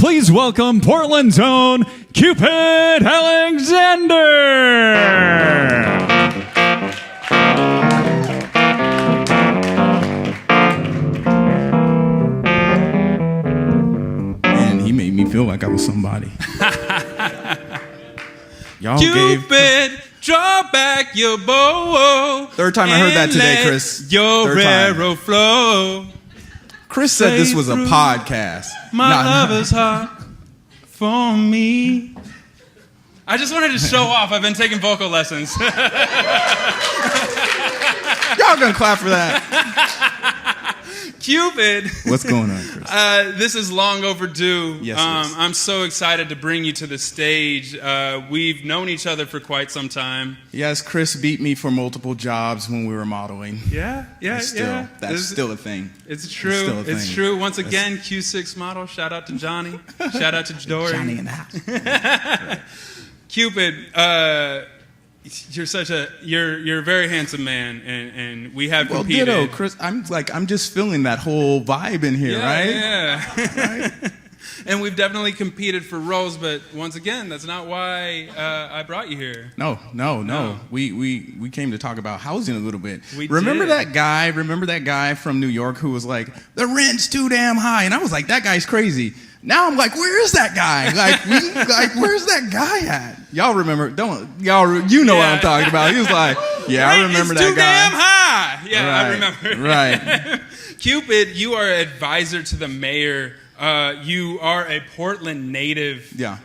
please welcome Portland's own Cupid Alexander. Man, he made me feel like I was somebody. Y'all Cupid, draw back your bow. Third time I heard that today, Chris. Your arrow flow. Chris said this was a podcast. My lover's heart for me. I just wanted to show off. I've been taking vocal lessons. Y'all gonna clap for that. Cupid. What's going on, Chris? This is long overdue. Yes, it is. I'm so excited to bring you to the stage. We've known each other for quite some time. Yes, Chris beat me for multiple jobs when we were modeling. Yeah. That's still a thing. It's true. It's true. Once again, Q6 model. Shout out to Johnny. Shout out to Dory. Johnny in the house. Cupid, you're a very handsome man, and we have competed. Ditto, Chris. I'm just feeling that whole vibe in here, right? Yeah. Right? And we've definitely competed for roles, but once again, that's not why I brought you here. No. We came to talk about housing a little bit. Remember that guy from New York who was like, the rent's too damn high, and I was like, that guy's crazy. Now I'm like, where is that guy? Where's that guy at? Y'all remember? You know what I'm talking about. He was like, yeah, I remember that guy. It's too damn high. Yeah, right, I remember. Right. Cupid, you are advisor to the mayor. You are a Portland native. Yeah,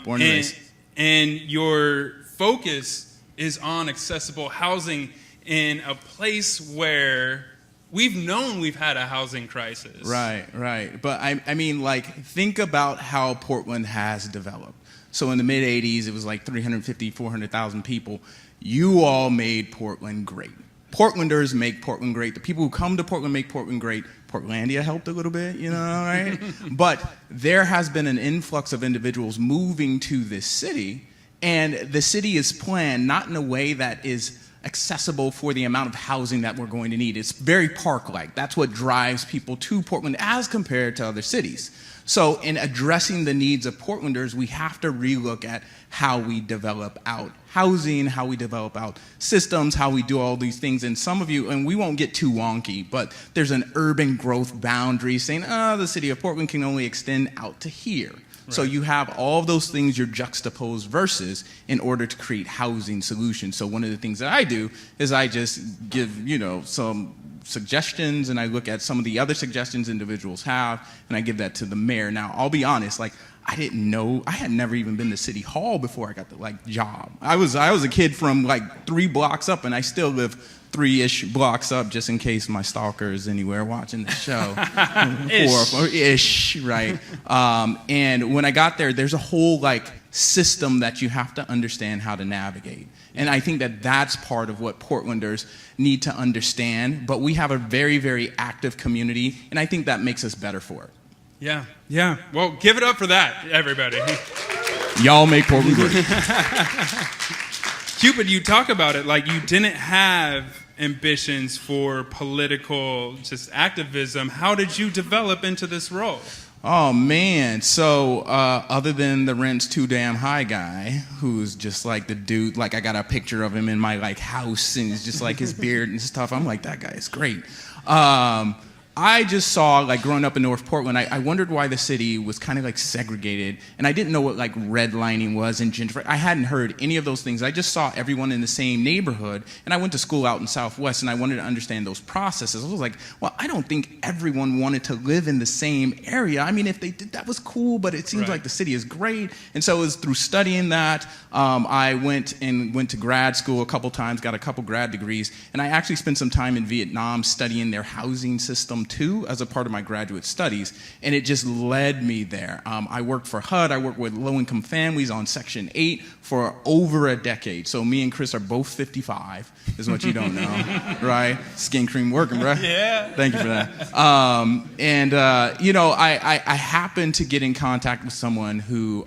born and raised. And your focus is on accessible housing in a place where we've known we've had a housing crisis. Right. But I mean, think about how Portland has developed. So in the mid-'80s, it was like 350, 400,000 people. You all made Portland great. Portlanders make Portland great. The people who come to Portland make Portland great. Portlandia helped a little bit, right? But there has been an influx of individuals moving to this city, and the city is planned not in a way that is accessible for the amount of housing that we're going to need. It's very park-like. That's what drives people to Portland as compared to other cities. So in addressing the needs of Portlanders, we have to relook at how we develop out housing, how we develop out systems, how we do all these things. And some of you, and we won't get too wonky, but there's an urban growth boundary saying, the city of Portland can only extend out to here. Right. So you have all of those things you're juxtaposed versus in order to create housing solutions. So one of the things that I do is I just give, some suggestions, and I look at some of the other suggestions individuals have, and I give that to the mayor. Now, I'll be honest, I didn't know, I had never even been to City Hall before I got the job. I was a kid from 3 blocks up, and I still live 3-ish blocks up, just in case my stalker is anywhere watching the show. Ish, right? And when I got there, there's a whole system that you have to understand how to navigate. And I think that that's part of what Portlanders need to understand. But we have a very, very active community, and I think that makes us better for it. Yeah. Well, give it up for that, everybody. Y'all make Portland great. Cupid, you talk about it like you didn't have ambitions for political activism. How did you develop into this role? Oh, man. So other than the rent's too damn high guy, who's just the dude, I got a picture of him in my house, and it's just his beard and stuff. I'm like, that guy is great. I just saw, growing up in North Portland, I wondered why the city was kind of segregated, and I didn't know what redlining was and gentrification. I hadn't heard any of those things. I just saw everyone in the same neighborhood, and I went to school out in Southwest, and I wanted to understand those processes. I was like, well, I don't think everyone wanted to live in the same area. I mean, if they did, that was cool, but it seems like the city is great. And so it was through studying that, I went to grad school a couple times, got a couple grad degrees, and I actually spent some time in Vietnam studying their housing system too, as a part of my graduate studies, and it just led me there. I worked for HUD. I worked with low-income families on Section 8 for over a decade. So me and Chris are both 55, is what you don't know, right? Skin cream working, right? Yeah. Thank you for that. I happened to get in contact with someone who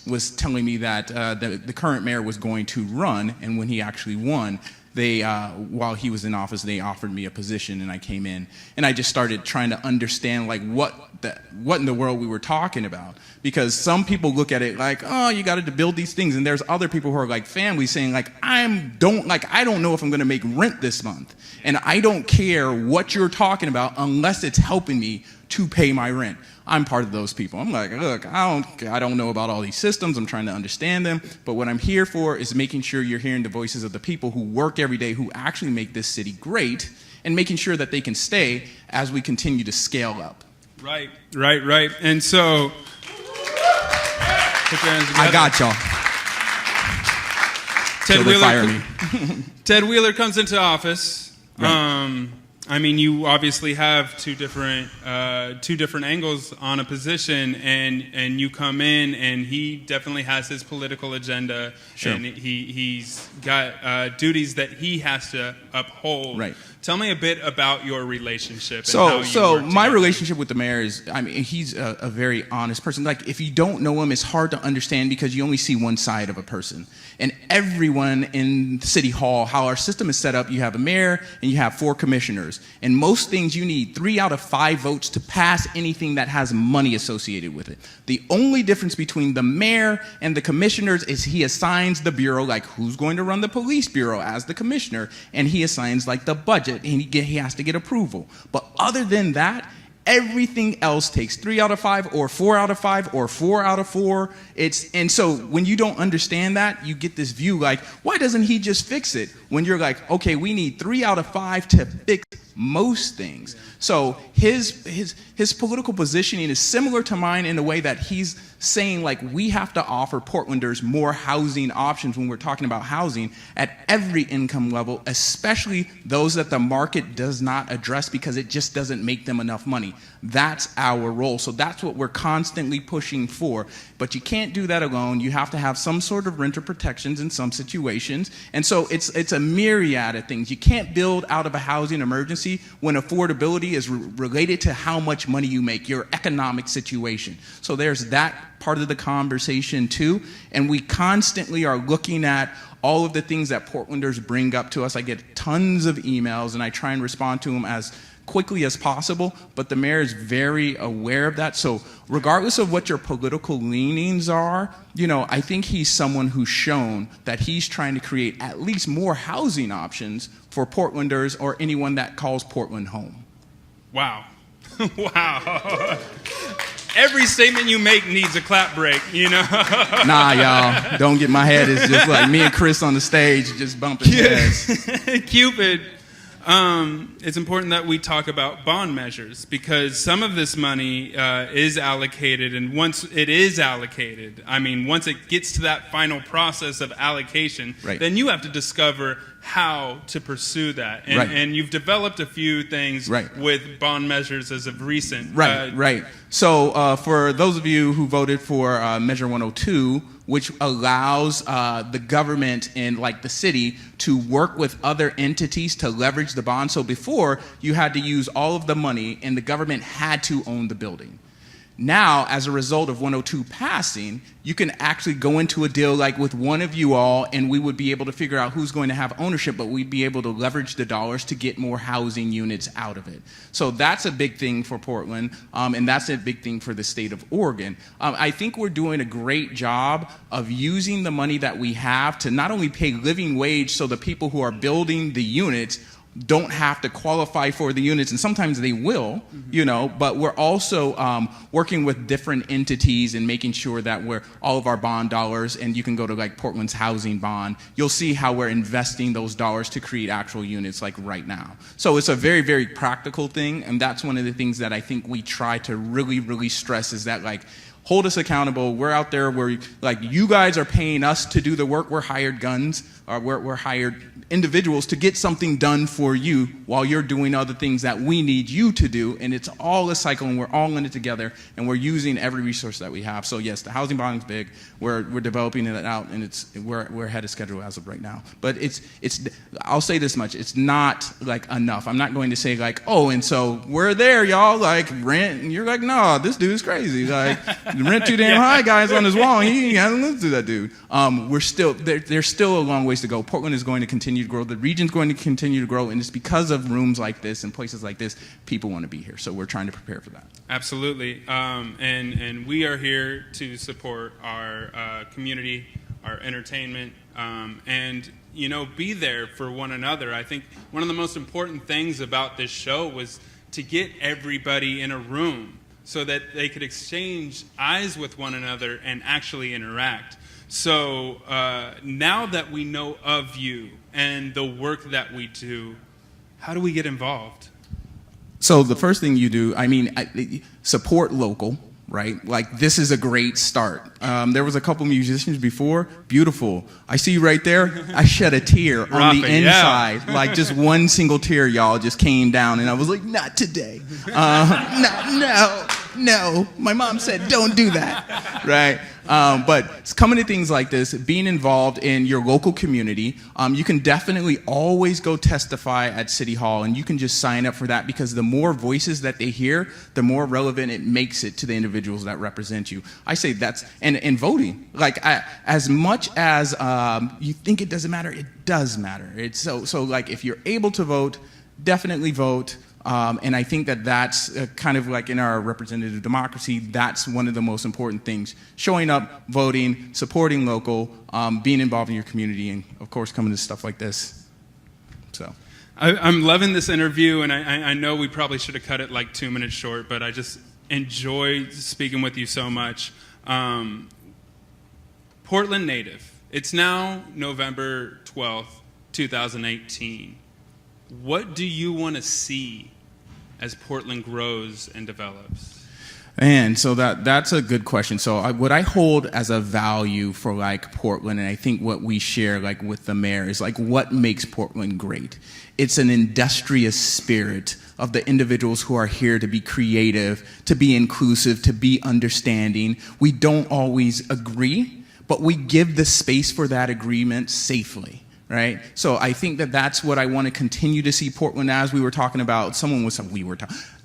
was telling me that the current mayor was going to run, and when he actually won, while he was in office, they offered me a position, and I came in, and I just started trying to understand like what in the world we were talking about, because some people look at it like, oh, you got to build these things, and there's other people who are like families saying like, I don't know if I'm going to make rent this month, and I don't care what you're talking about unless it's helping me to pay my rent. I'm part of those people. I'm like, look, I don't know about all these systems. I'm trying to understand them. But what I'm here for is making sure you're hearing the voices of the people who work every day, who actually make this city great, and making sure that they can stay as we continue to scale up. Right. And so, put your hands together. I got y'all. Ted Wheeler comes into office. Right. I mean, you obviously have two different angles on a position, and you come in, and he definitely has his political agenda, sure. And he's got duties that he has to uphold. Right. Tell me a bit about your relationship. So my relationship with the mayor is, I mean, he's a very honest person. Like, if you don't know him, it's hard to understand because you only see one side of a person. And everyone in City Hall, how our system is set up, you have a mayor and you have 4 commissioners. And most things you need 3 out of 5 votes to pass anything that has money associated with it. The only difference between the mayor and the commissioners is he assigns the bureau, like who's going to run the police bureau as the commissioner, and he assigns like the budget, and he has to get approval. But other than that, everything else takes 3 out of 5 or 4 out of 5 or 4 out of 4. And so when you don't understand that, you get this view like, why doesn't he just fix it? When you're like, okay, we need 3 out of 5 to fix most things. So his political positioning is similar to mine in the way that he's saying like we have to offer Portlanders more housing options when we're talking about housing at every income level, especially those that the market does not address because it just doesn't make them enough money. That's our role. So that's what we're constantly pushing for. But you can't do that alone. You have to have some sort of renter protections in some situations. And so it's a myriad of things. You can't build out of a housing emergency when affordability is related to how much money you make, your economic situation. So there's that part of the conversation too. And we constantly are looking at all of the things that Portlanders bring up to us. I get tons of emails and I try and respond to them as quickly as possible, but the mayor is very aware of that. So regardless of what your political leanings are, you know, I think he's someone who's shown that he's trying to create at least more housing options for Portlanders or anyone that calls Portland home. Wow. Wow. Every statement you make needs a clap break, you know? Nah, y'all. Don't get my head. It's just like me and Chris on the stage just bumping heads. Cupid, it's important that we talk about bond measures because some of this money is allocated, and once it is allocated, I mean, once it gets to that final process of allocation, right, then you have to discover how to pursue that. And, right, and you've developed a few things right, with bond measures as of recent. Right, right. So for those of you who voted for Measure 102, which allows the government and like the city to work with other entities to leverage the bond. So before, you had to use all of the money and the government had to own the building. Now, as a result of 102 passing, you can actually go into a deal like with one of you all, and we would be able to figure out who's going to have ownership, but we'd be able to leverage the dollars to get more housing units out of it. So that's a big thing for Portland, and that's a big thing for the state of Oregon. I think we're doing a great job of using the money that we have to not only pay living wage so the people who are building the units don't have to qualify for the units, and sometimes they will, you know, but we're also working with different entities and making sure that we're all of our bond dollars, and you can go to like Portland's housing bond, you'll see how we're investing those dollars to create actual units like right now. So it's a very, very practical thing, and that's one of the things that I think we try to really, really stress is that like, hold us accountable. We're out there where like you guys are paying us to do the work. We're hired guns, or we're hired individuals to get something done for you while you're doing other things that we need you to do. And it's all a cycle, and we're all in it together, and we're using every resource that we have. So yes, the housing bond is big. We're developing it out, and we're ahead of schedule as of right now. But it's I'll say this much: it's not like enough. I'm not going to say like, oh, and so we're there, y'all. Like rent, and you're like, no, this dude's crazy. Like rent too damn high, guys, on his wall. He hasn't lived through that dude. We're still there's still a long ways to go. Portland is going to continue continue to grow. The region's going to continue to grow, and it's because of rooms like this and places like this, people want to be here. So we're trying to prepare for that. Absolutely. And we are here to support our community, our entertainment, and, you know, be there for one another. I think one of the most important things about this show was to get everybody in a room so that they could exchange eyes with one another and actually interact. So now that we know of you and the work that we do, how do we get involved? So the first thing you do, support local, right? Like, this is a great start. There was a couple musicians before, beautiful. I see you right there. I shed a tear on the inside. Yeah. Like, just one single tear, y'all, just came down, and I was like, not today. No. My mom said, don't do that, right? But it's coming to things like this, being involved in your local community. You can definitely always go testify at City Hall, and you can just sign up for that, because the more voices that they hear, the more relevant it makes it to the individuals that represent you. I say that's, and voting. Like, as much as you think it doesn't matter, it does matter. It's so like, if you're able to vote, definitely vote. And I think that that's kind of like in our representative democracy, that's one of the most important things. Showing up, voting, supporting local, being involved in your community, and of course coming to stuff like this. So, I'm loving this interview, and I know we probably should have cut it like 2 minutes short, but I just enjoy speaking with you so much. Portland native. It's now November 12th, 2018. What do you want to see as Portland grows and develops? Man, so that's a good question. So what I hold as a value for like Portland, and I think what we share like with the mayor, is like what makes Portland great. It's an industrious spirit of the individuals who are here to be creative, to be inclusive, to be understanding. We don't always agree, but we give the space for that agreement safely. Right? So I think that that's what I want to continue to see Portland as. We were talking about,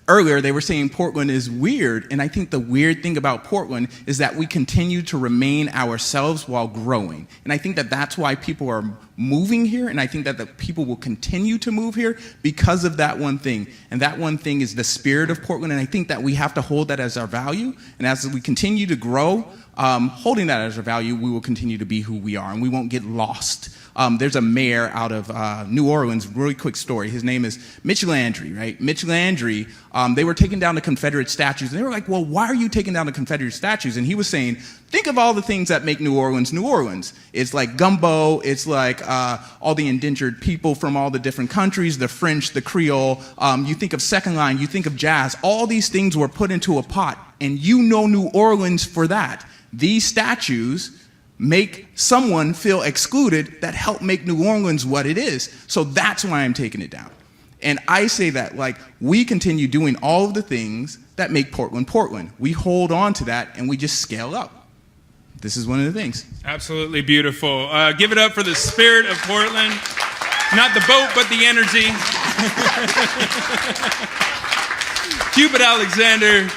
earlier they were saying Portland is weird, and I think the weird thing about Portland is that we continue to remain ourselves while growing. And I think that that's why people are moving here, and I think that the people will continue to move here because of that one thing. And that one thing is the spirit of Portland, and I think that we have to hold that as our value. And as we continue to grow, holding that as our value, we will continue to be who we are, and we won't get lost. There's a mayor out of New Orleans, really quick story. His name is Mitch Landry, right? Mitch Landry, they were taking down the Confederate statues, and they were like, well, why are you taking down the Confederate statues? And he was saying, think of all the things that make New Orleans, New Orleans. It's like gumbo, it's like all the indentured people from all the different countries, the French, the Creole. You think of Second Line, you think of jazz. All these things were put into a pot, and you know New Orleans for that. These statues make someone feel excluded that help make New Orleans what it is. So that's why I'm taking it down. And I say that, like, we continue doing all of the things that make Portland, Portland. We hold on to that, and we just scale up. This is one of the things. Absolutely beautiful. Give it up for the spirit of Portland. Not the boat, but the energy. Cupid Alexander,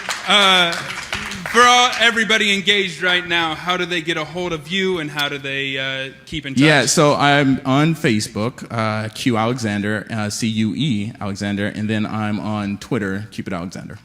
for everybody engaged right now, how do they get a hold of you, and how do they keep in touch? Yeah, so I'm on Facebook, Q Alexander, CUE Alexander, and then I'm on Twitter, Cupid Alexander.